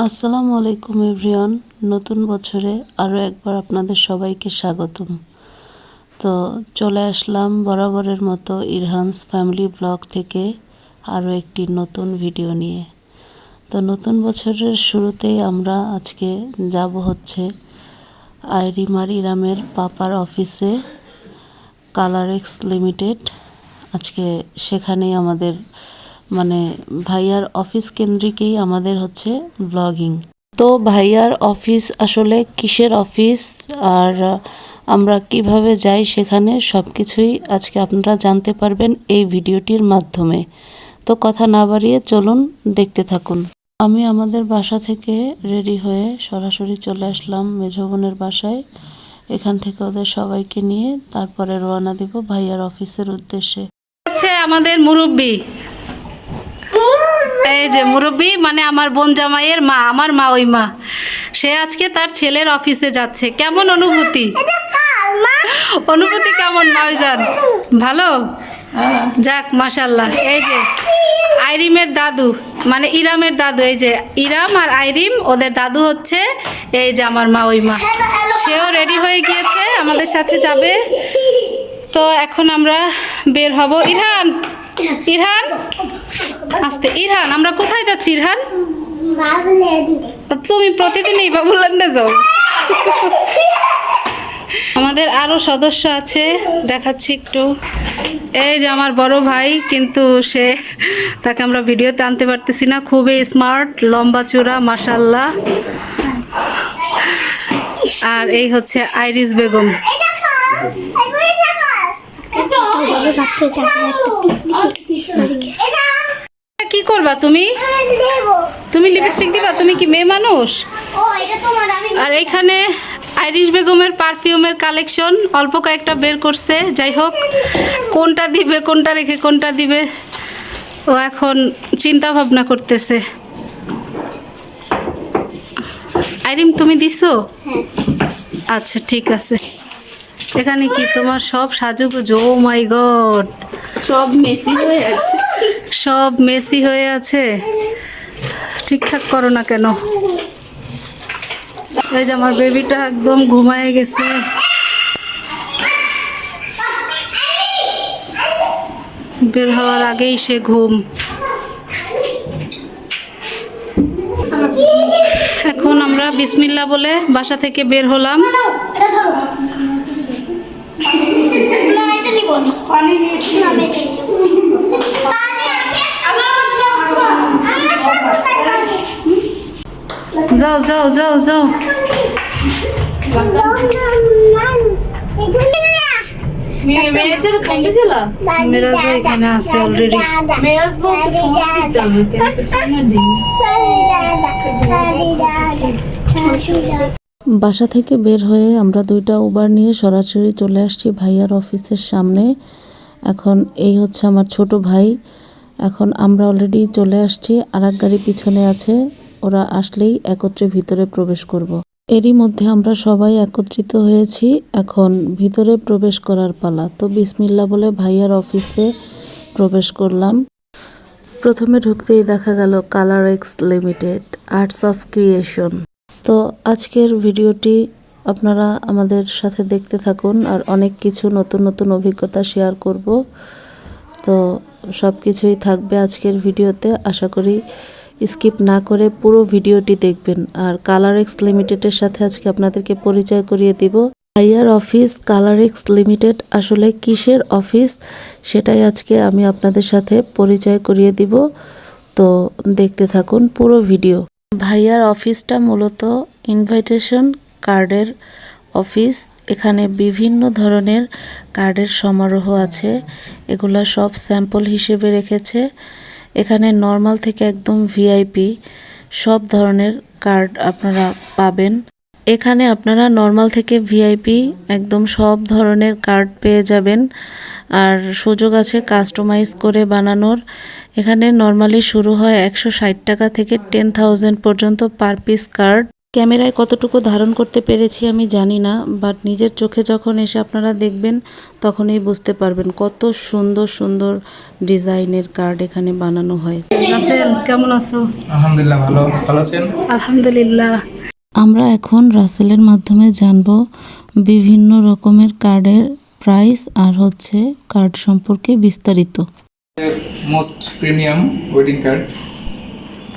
আসসালামু আলাইকুম এভরিওয়ান। নতুন বছরে আরও একবার আপনাদের সবাইকে স্বাগতম। তো চলে আসলাম বরাবরের মতো ইরহানস ফ্যামিলি ব্লগ থেকে আরও একটি নতুন ভিডিও নিয়ে। তো নতুন বছরের শুরুতেই আমরা আজকে যাব হচ্ছে আইরিমার ইরামের পাপার অফিসে, কালারেক্স লিমিটেড। আজকে সেখানেই আমাদের ভাইয়ার অফিস কেন্দ্রিকেই আমাদের হচ্ছে ব্লগিং। তো ভাইয়ার অফিস আসলে কিসের অফিস আর আমরা কিভাবে যাই সেখানে সব কিছুই আজকে আপনারা জানতে পারবেন এই ভিডিওটির মাধ্যমে। তো কথা না বাড়িয়ে চলুন দেখতে থাকুন। আমি আমাদের বাসা থেকে রেডি হয়ে সরাসরি চলে আসলাম মেঝো বোনের বাসায়। এখান থেকে ওদের সবাইকে নিয়ে তারপরে রওনা দিব ভাইয়ার অফিসের উদ্দেশ্যে। হচ্ছে আমাদের মুরব্বি, এই যে মুরব্বি মানে আমার বোন জামাইয়ের মা, আমার মা, ওই মা। সে আজকে তার ছেলের অফিসে যাচ্ছে। কেমন অনুভূতি? অনুভূতি কেমন ভাইজান? ভালো? যাক মাশাল্লাহ। এই যে আইরিমের দাদু মানে ইরামের দাদু, এই যে ইরাম আর আইরিম ওদের দাদু হচ্ছে এই যে আমার মা, ওই মা। সেও রেডি হয়ে গিয়েছে, আমাদের সাথে যাবে। তো এখন আমরা বের হব। ইরহান, ইরহান আস্তে। ইরহান, আমরা কোথায় যাচ্ছি ইরহান? তুমি প্রতিদিনই বাবুল্যান্ডে যাও। আমাদের আরো সদস্য আছে, দেখাচ্ছি একটু। এই যে আমার বড় ভাই, কিন্তু তাকে আমরা ভিডিওতে আনতে পারতেছি না। খুবই স্মার্ট, লম্বা চূড়া মাশাল্লাহ। আর এই হচ্ছে আইরিস বেগম। কি করবা তুমি? তুমি লিপস্টিক দিবা? তুমি কি মেয়ে মানুষ? আর এইখানে আইরিশ বেগমের পারফিউমের কালেকশন অল্প কয়েকটা বের করছে। যাই হোক, কোনটা দিবে, কোনটা রেখে কোনটা দিবে ও এখন চিন্তা ভাবনা করতেছে। আইরিম, তুমি দিছো? আচ্ছা ঠিক আছে। এখানে কি তোমার সব সাজুগুজু? ও মাই গড, সব মেসি হয়ে আছে, সব মেসি হয়ে আছে। ঠিকঠাক করো না কেন? এই যে আমার বেবিটা একদম ঘুমায় গেছে। বের হওয়ার আগেই সে ঘুম। এখন আমরা বিসমিল্লাহ বলে বাসা থেকে বের হলাম। যাও যাও যাও যাও। মেরাজও এখানে আছে অলরেডি। বাসা থেকে বের হয়ে আমরা দুইটা উবার নিয়ে সরাসরি চলে আসছি ভাইয়ার অফিসের সামনে। এখন এই হচ্ছে আমার ছোট ভাই। এখন আমরা অলরেডি চলে আসছি, আর এক গাড়ি পিছনে আছে। ওরা আসলেই একত্রে ভিতরে প্রবেশ করব। এরই মধ্যে আমরা সবাই একত্রিত হয়েছি, এখন ভিতরে প্রবেশ করার পালা। তো বিসমিল্লাহ বলে ভাইয়ার অফিসে প্রবেশ করলাম। প্রথমে ঢুকতেই দেখা গেল কালারেক্স লিমিটেড, আর্টস অফ ক্রিয়েশন। তো আজকের ভিডিওটি আপনারা আমাদের সাথে দেখতে থাকুন, আর অনেক কিছু নতুন নতুন অভিজ্ঞতা শেয়ার করব। তো সব কিছুই থাকবে আজকের ভিডিওতে। আশা করি স্কিপ না করে পুরো ভিডিওটি দেখবেন। আর কালারেক্স লিমিটেডের সাথে আজকে আপনাদেরকে পরিচয় করিয়ে দিব। ভাইয়ার অফিস কালারেক্স লিমিটেড আসলে কিসের অফিস সেটাই আজকে আমি আপনাদের সাথে পরিচয় করিয়ে দিব। তো দেখতে থাকুন পুরো ভিডিও। ভাইয়ার অফিসটা মূলত ইনভাইটেশন কার্ডের অফিস। এখানে বিভিন্ন ধরনের কার্ডের সমারোহ আছে, এগুলা সব স্যাম্পল হিসেবে রেখেছে। এখানে নর্মাল থেকে একদম ভিআইপি সব ধরনের কার্ড আপনারা পাবেন। এখানে আপনারা নর্মাল থেকে ভিআইপি একদম সব ধরনের কার্ড পেয়ে যাবেন। আর সুযোগ আছে কাস্টমাইজ করে বানানোর। এখানে নর্মালি শুরু হয় 160 টাকা থেকে 10,000 পর্যন্ত পার পিস কার্ড। ক্যামেরায় কতটুকু ধারণ করতে পেরেছি আমি জানি না, বাট নিজের চোখে যখন এসে আপনারা দেখবেন তখনই বুঝতে পারবেন কত সুন্দর সুন্দর ডিজাইনের কার্ড এখানে বানানো হয়। রাসেল কেমন আছো? আলহামদুলিল্লাহ, ভালো ভালো আছেন? আলহামদুলিল্লাহ। আমরা এখন রাসেলের মাধ্যমে জানব বিভিন্ন রকমের কার্ডের প্রাইস আর হচ্ছে কার্ড সম্পর্কে বিস্তারিত। Most premium wedding card.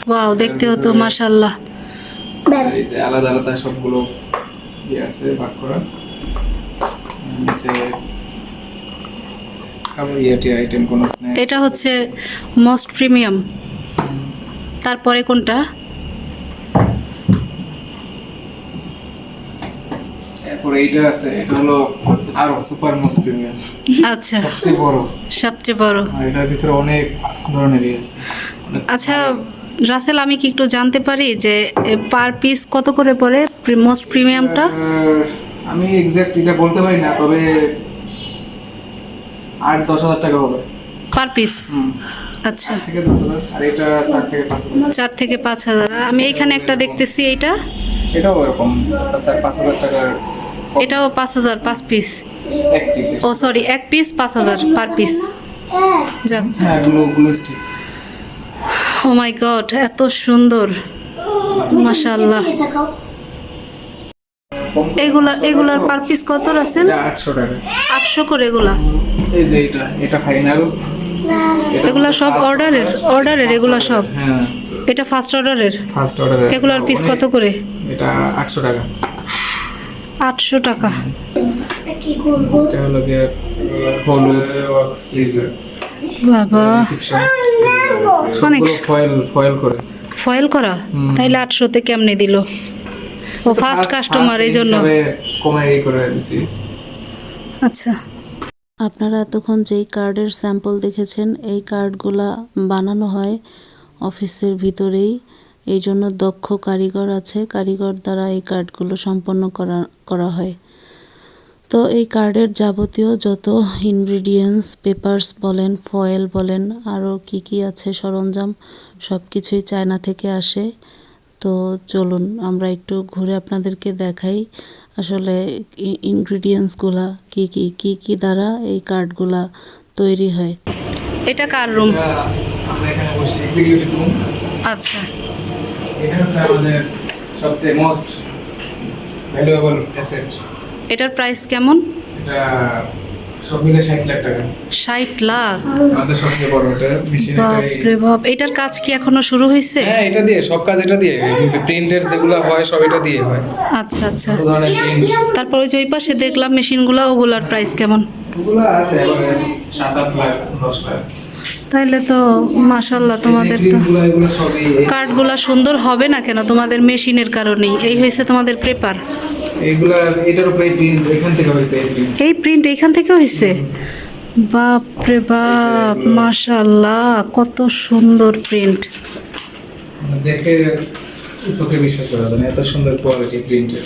Wow, দেখতে হতো মাশাআল্লাহ। এই যে আলাদা আলাদা সবগুলো আছে ভাগ করা। নিচে খাবার ইয়াটি আইটেম কোন স্ন্যাক্স। এটা হচ্ছে মোস্ট প্রিমিয়াম। তারপরে কোনটা? এরপর এইটা আছে, এটা হলো আরো সুপার মোস্ট প্রিমিয়াম, আচ্ছা, সবচেয়ে বড়। সবচেয়ে বড়। আর এটার ভিতরে অনেক ধরনের আছে। আচ্ছা রাসেল, আমি কি একটু জানতে পারি যে পার পিস কত করে পড়ে মোস্ট প্রিমিয়ামটা? আমি এক্সাক্ট এটা বলতে পারি না, তবে 8-10 হাজার টাকা হবে পার পিস। আচ্ছা, 8 থেকে 10 হাজার। আর এটা 4 থেকে 5 হাজার। 4 থেকে 5 হাজার। আর আমি এখানে একটা দেখতেছি, এইটা এটাও এরকম 4-5 হাজার টাকা। এটাও 5 হাজার 5 পিস। এক পিস। ও সরি, এক পিস 5 হাজার পার পিস। যাক, হ্যাঁ, গ্লু স্টিক। ও মাই গড, এত সুন্দর, মাশাআল্লাহ। এগুলার পার পিস কত রাসেল? 800 টাকা। 800 করে এগুলা? এই যে এটা ফাইনাল। এগুলা সব অর্ডারের এগুলা সব? হ্যাঁ, এটা ফার্স্ট অর্ডারের। ফার্স্ট অর্ডারে। এগুলার পিস কত করে? এটা 800 টাকা। 800 টাকা। এটা হলো গিয়ে হলুদ সিজার বাবা, রিসেপশন, অনেক সবগুলো ফয়েল করে। ফয়েল করা? তাইলে 800 তে কেমনে দিল? ও ফার্স্ট কাস্টমার, এই জন্য কমাই করে দিছি। আচ্ছা, আপনারা এতক্ষণ যেই কার্ডের স্যাম্পল দেখেছেন, এই কার্ডগুলা বানানো হয় অফিসের ভিতরেই। এই জন্য দক্ষ কারিগর আছে, কারিগর দ্বারা এই কার্ডগুলো সম্পন্ন করা হয়। তো এই কার্ডের যাবতীয় যত ইনগ্রিডিয়েন্টস, পেপারস বলেন, ফয়েল বলেন, আরও কি আছে সরঞ্জাম, সব কিছুই চায়না থেকে আসে। তো চলুন আমরা একটু ঘুরে আপনাদেরকে দেখাই আসলে ইনগ্রিডিয়েন্টসগুলা কি দ্বারা এই কার্ডগুলা তৈরি হয়। এটা কার রুম? আমরা এখানে বসে এক্সিকিউটিভ রুম। আচ্ছা, এটা হচ্ছে আমাদের সবচেয়ে মোস্ট ভ্যালুয়েবল অ্যাসেট। এটার প্রাইস কেমন? এটা সব মিলে 60 লাখ টাকা। 60 লাখ? আমাদের সবচেয়ে বড় এটা মেশিন। বাপরে বাপ, এটার কাজ কি এখনো শুরু হয়েছে? হ্যাঁ, এটা দিয়ে সব কাজ, এটা দিয়ে প্রিন্টের যেগুলো হয় সব এটা দিয়ে হয়। আচ্ছা আচ্ছা। কত ধরনের প্রিন্ট। তারপর ওই যে ওই পাশে দেখলাম মেশিনগুলো, ওগুলার প্রাইস কেমন? ওগুলো আছে এবারে 7-8 লাখ 10 লাখ। তাইলে তো মাশাআল্লাহ, তোমাদের তো প্রিন্টগুলো এগুলো সবই কার্ডগুলা সুন্দর হবে না কেন? তোমাদের মেশিনের কারণেই। এই হয়েছে তোমাদের পেপার। এগুলা এটার উপরে প্রিন্ট এখান থেকে হয়েছে। এই প্রিন্ট এইখান থেকে হয়েছে? বাপরে বাপ, মাশাআল্লাহ, কত সুন্দর প্রিন্ট। দেখে চোখে বিশ্বাস করা যায় না, এত সুন্দর কোয়ালিটি প্রিন্টের।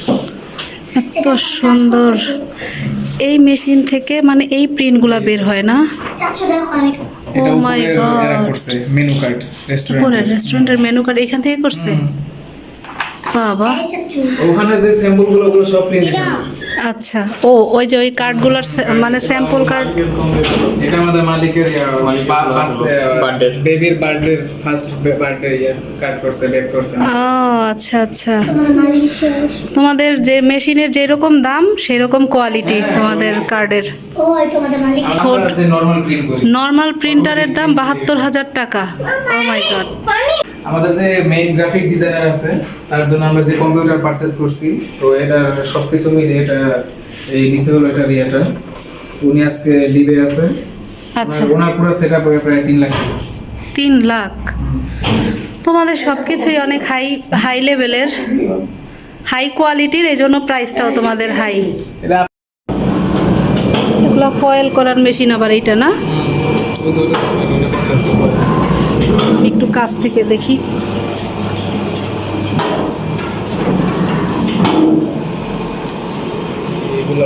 এত সুন্দর। এই মেশিন থেকে মানে এই প্রিন্টগুলা বের হয় না? এটা Oh my উপরে God. এরা করছে মেনু কার্ড উপরে রেস্টুরেন্ট। রেস্টুরেন্টের মেনু কার্ড এখান থেকে করছে? বাবা, ওখানে যে স্যাম্পলগুলো ওগুলো সব প্রিন্টেড। আচ্ছা। ও ওই যে ওই কার্ডগুলার মানে স্যাম্পল কার্ড। এটা আমাদের মালিকের বেবির বার্থডে ফার্স্ট বার্থডে কার্ড করছে, বেক করছে। ও আচ্ছা আচ্ছা। তোমাদের যে মেশিনের যেরকম দাম সেরকম কোয়ালিটি তোমাদের কার্ডের। আমরা যে নরমাল প্রিন্ট করি, নর্মাল প্রিন্টারের দাম 72,000 টাকা। ও মাই গড। আমাদের যে মেইন গ্রাফিক ডিজাইনার আছে তার জন্য আমরা যে কম্পিউটার পারচেজ করছি, তো এটা সবকিছু মিলে এটা এই নিচে হলো এটা রিয়াটা। উনি আজকে লিভে আছে। আচ্ছা, ওনার পুরো সেটআপ প্রায় 3 লাখ টাকা। 3 লাখ? তোমাদের সবকিছুই অনেক হাই লেভেলের, হাই কোয়ালিটির, এই জন্য প্রাইসটাও তোমাদের হাই। এটা এগুলো ফয়েল করার মেশিন আবার, এইটা না? একটু কাছ থেকে দেখি। এগুলো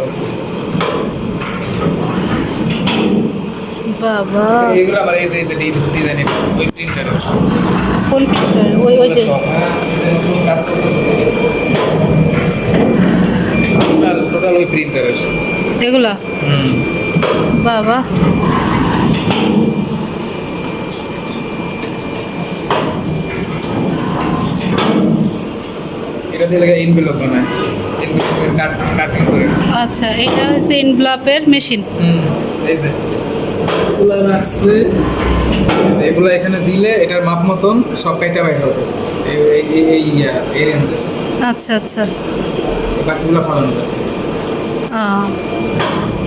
বাবা, এগুলো আবার এই যে ডিজাইন এটা ওই প্রিন্টার কোন প্রিন্টার? ওই যে সব। হ্যাঁ, নতুন কাজ করতে প্রিন্টারের। এগুলা বাবা, এটা দিয়ে লাগে এনভেলপ বানায়, এনভেলপের কাটিং করে। আচ্ছা এটা হচ্ছে এনভেলপের মেশিন। এই যে এগুলা রাখছে, এগুলা এখানে দিলে এটার মাপ মতন সব কাইটা বাইর হবে এই রেঞ্জে। আচ্ছা আচ্ছা, বাকিগুলো ফালানো যায়।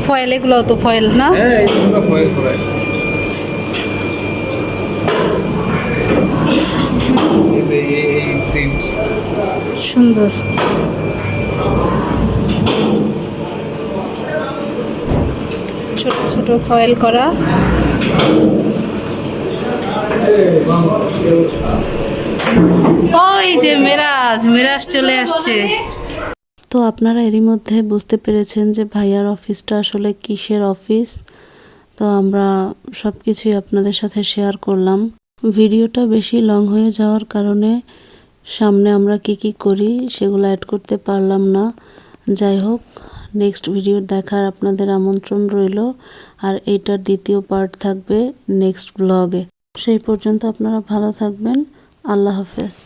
ফয়েল, এগুলো তো ফয়েল না? হ্যাঁ, এইগুলো ফয়েল করা। এই যে এই প্রিন্ট সুন্দর। ছোট ছোট ফয়েল করা। ওই যে মেরাজ, মেরাজ চলে আসছে। তো আপনারা এরই মধ্যে বুঝতে পেরেছেন যে ভাইয়ার অফিসটা আসলে কিসের অফিস। তো আমরা সব কিছুই আপনাদের সাথে শেয়ার করলাম। ভিডিওটা বেশি লং হয়ে যাওয়ার কারণে সামনে আমরা কি করি সেগুলো অ্যাড করতে পারলাম না। যাই হোক, নেক্সট ভিডিও দেখার আপনাদের আমন্ত্রণ রইল। আর এইটার দ্বিতীয় পার্ট থাকবে নেক্সট ব্লগে। সেই পর্যন্ত আপনারা ভালো থাকবেন। আল্লাহ হাফেজ।